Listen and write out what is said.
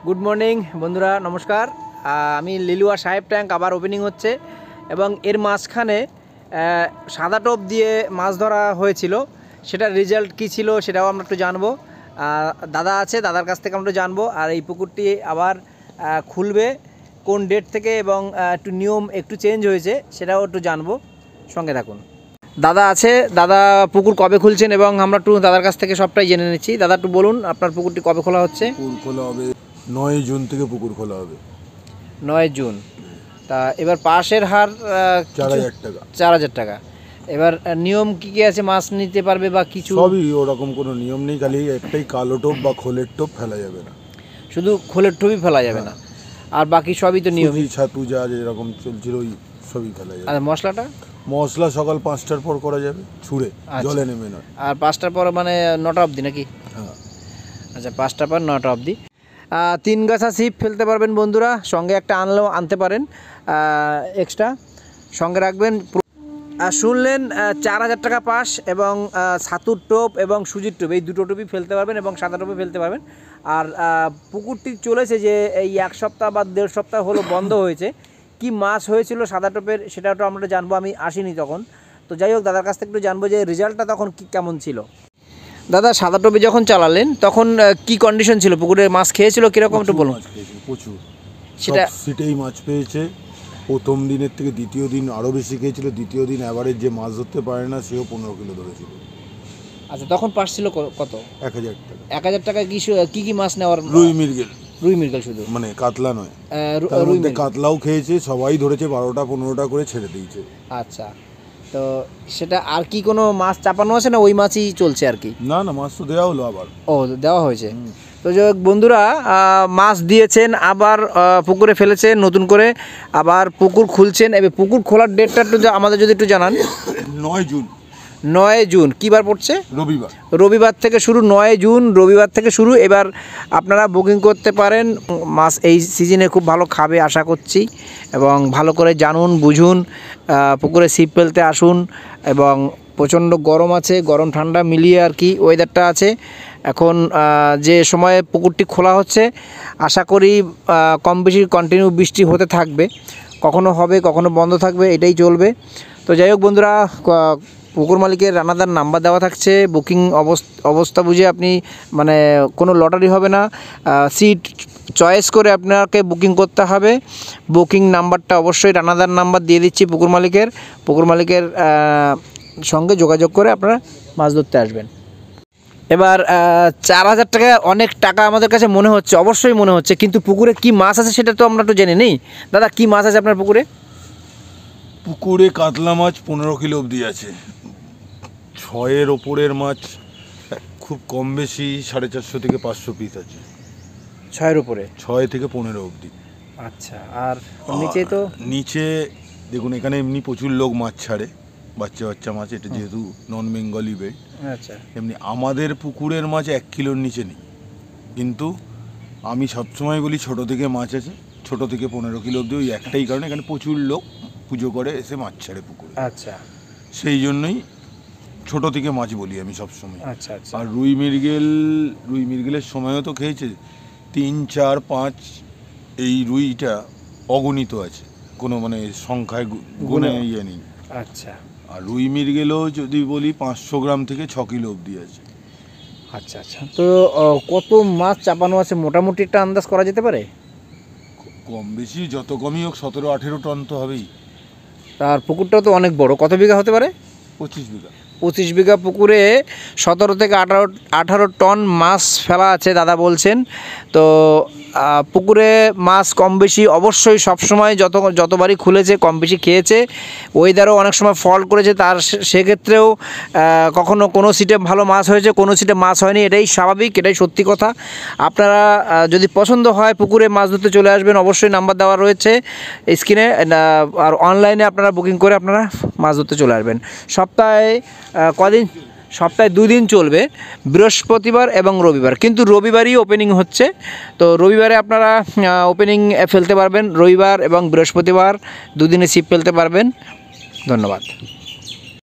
Good morning বন্ধুরা, নমস্কার। আমি লিলুয়া সাহেব ট্যাঙ্ক আবার ওপেনিং হচ্ছে এবং এর মাঝখানে সাদা টোপ দিয়ে মাছ ধরা হয়েছিল, সেটার রেজাল্ট কী ছিল সেটাও আমরা একটু জানবো। দাদা আছে, দাদার কাছ থেকে আমরা একটু জানবো। আর এই পুকুরটি আবার খুলবে কোন ডেট থেকে এবং একটু নিয়ম একটু চেঞ্জ হয়েছে সেটাও একটু জানবো, সঙ্গে থাকুন। দাদা আছে, দাদা পুকুর কবে খুলছেন এবং আমরা একটু দাদার কাছ থেকে সবটাই জেনে নিচ্ছি। দাদা একটু বলুন আপনার পুকুরটি কবে খোলা হচ্ছে? পুকুর খোলা হবে 9 জুন থেকে পুকুর খোলা হবে। 9 জুন। তা এবার পাশের হার 4000 টাকা। 4000 টাকা। এবার নিয়ম কী কী আছে? মাছ নিতে পারবে বা কিছু? সবই ওরকম কোনো নিয়ম নেই, খালি একটাই কালো টোপ বা খোলের টোপ ফেলা যাবে না। শুধু খোলের টোপই ফেলা যাবে না, আর বাকি সবই তো নিয়ম। ছাতু যা যেরকম চলছিল ওই সবই ফেলা যাবে। আর মশলাটা? মশলা সকাল 5টার পর করা যাবে, ছুঁড়ে জলে নেমে নয়। আর 5টার পর মানে 9টা অবধি নাকি? হ্যাঁ, আচ্ছা, 5টার পর 9টা অবধি। 3 গাছা ছিপ ফেলতে পারবেন বন্ধুরা, সঙ্গে একটা আনলেও আনতে পারেন, এক্সট্রা সঙ্গে রাখবেন। শুনলেন 4000 টাকা পাস এবং ছাতুর টোপ এবং সুজির টোপ, এই দুটো টোপই ফেলতে পারবেন এবং সাদা টোপে ফেলতে পারবেন। আর পুকুরটি চলেছে যে এই 1 সপ্তাহ বা 1.5 সপ্তাহ হলো বন্ধ হয়েছে। কি মাছ হয়েছিল সাদা টোপের সেটাও তো আমরা জানবো, আমি আসিনি তখন। তো যাই হোক, দাদার কাছ থেকে একটু জানবো যে রেজাল্টটা তখন কেমন ছিল। দাদা, সাদা টোপে যখন চালালেন তখন কি কন্ডিশন ছিল? পুকুরে মাছ খেয়েছিল কীরকম একটু বলুন। প্রচুর, সেটা সিটেই মাছ পেয়েছে। প্রথম দিনের থেকে দ্বিতীয় দিন আরও বেশি খেয়েছিল। দ্বিতীয় দিন অ্যাভারেজ যে মাছ ধরতে পারে না সেও 15 কিলো ধরেছিল। আচ্ছা, তখন পাস ছিল কত? 1000 টাকা। 1000 টাকা। কি মাছ নেওয়ার? রুই মৃগেল। রুই মৃগেল শুধু, মানে কাতলা নয়। রুই কাতলাও খেয়েছে, সবাই ধরেছে, 12টা 15টা করে ছেড়ে দিয়েছে। আচ্ছা, তো সেটা আর কি কোনো মাছ চাপানো আছে না ওই মাছই চলছে আর কি? না না, মাছ তো দেওয়া হলো আবার। ও, দেওয়া হয়েছে। তো যাই হোক বন্ধুরা, মাছ দিয়েছেন, আবার পুকুরে ফেলেছেন নতুন করে, আবার পুকুর খুলছেন। এবার পুকুর খোলার ডেটটা একটু আমাদের যদি একটু জানান। 9 জুন। 9 জুন কী বার পড়ছে? রবিবার। রবিবার থেকে শুরু, 9 জুন রবিবার থেকে শুরু। এবার আপনারা বুকিং করতে পারেন। মাছ এই সিজনে খুব ভালো খাবে আশা করছি, এবং ভালো করে জানুন বুঝুন, পুকুরে ছিপ ফেলতে আসুন। এবং প্রচণ্ড গরম আছে, গরম ঠান্ডা মিলিয়ে আর কি ওয়েদারটা আছে এখন। যে সময়ে পুকুরটি খোলা হচ্ছে আশা করি কম বেশি কন্টিনিউ বৃষ্টি হতে থাকবে, কখনো হবে কখনো বন্ধ থাকবে, এটাই চলবে। তো যাই হোক বন্ধুরা, পুকুর মালিকের রানাদার নাম্বার দেওয়া থাকছে। বুকিং অবস্থা বুঝে আপনি, মানে কোনো লটারি হবে না, সিট চয়েস করে আপনাকে বুকিং করতে হবে। বুকিং নাম্বারটা অবশ্যই রানাদার নাম্বার দিয়ে দিচ্ছি পুকুর মালিকের সঙ্গে যোগাযোগ করে আপনারা মাছ ধরতে আসবেন। এবার 4000 টাকা অনেক টাকা আমাদের কাছে মনে হচ্ছে, অবশ্যই মনে হচ্ছে, কিন্তু পুকুরে কি মাছ আছে সেটা তো আমরা একটু জেনে নেই। দাদা, কি মাছ আছে আপনার পুকুরে? পুকুরে কাতলা মাছ 15 কিলো অবধি আছে। 6-এর ওপরের মাছ খুব কম বেশি 450 থেকে 500 পিস আছে। 6-এর উপরে? 6 থেকে 15 অবধি। আচ্ছা, আর নিচে? তো নিচে দেখুন, এখানে এমনি প্রচুর লোক মাছ ছাড়ে, বাচ্চা মাছ, এটা যেহেতু নন বেঙ্গলি বেড। আচ্ছা, এমনি আমাদের পুকুরের মাছ 1 কিলোর নিচে নেই, কিন্তু আমি সবসময় বলি ছোট থেকে মাছ আছে, ছোট থেকে 15 কিলো অবধি। ওই একটাই কারণে এখানে প্রচুর লোক পুজো করে এসে মাছ ছাড়ে পুকুরে। আচ্ছা, সেই জন্যই ছোট থেকে মাছ বলি আমি সবসময়। আচ্ছা আচ্ছা। আর রুই মৃগেলের সময়ও তো খেয়েছে 3, 4, 5, এই রুইটা অগণিত আছে, কোনো মানে সংখ্যায় গুণে ইয়ে নেই। আচ্ছা। আর রুই মৃগেলও যদি বলি 500 গ্রাম থেকে 6 কিলো অবধি আছে। আচ্ছা আচ্ছা। তো কত মাছ চাপানো আছে মোটামুটি একটা আন্দাজ করা যেতে পারে? কম বেশি যত কমই হোক 17-18 টন তো হবেই। তার পুকুরটাও তো অনেক বড়, কত বিঘা হতে পারে? 25 বিঘা। 25 বিঘা পুকুরে 17 থেকে 18 টন মাছ ফেলা আছে দাদা বলছেন। তো পুকুরে মাছ কম বেশি অবশ্যই সবসময় যতবারই খুলেছে কম বেশি খেয়েছে। ওয়েদারও অনেক সময় ফল্ট করেছে, তার সেক্ষেত্রেও কখনো কোনো সিটে ভালো মাছ হয়েছে, কোনো সিটে মাছ হয়নি, এটাই স্বাভাবিক, এটাই সত্যি কথা। আপনারা যদি পছন্দ হয় পুকুরে মাছ ধরতে চলে আসবেন, অবশ্যই নাম্বার দেওয়া রয়েছে স্ক্রিনে, আর অনলাইনে আপনারা বুকিং করে আপনারা মাছ ধরতে চলে আসবেন। সপ্তাহে 2 দিন চলবে, বৃহস্পতিবার এবং রবিবার, কিন্তু রবিবারই ওপেনিং হচ্ছে। তো রবিবারে আপনারা ওপেনিং ফেলতে পারবেন, রবিবার এবং বৃহস্পতিবার 2 দিনে ছিপ ফেলতে পারবেন। ধন্যবাদ।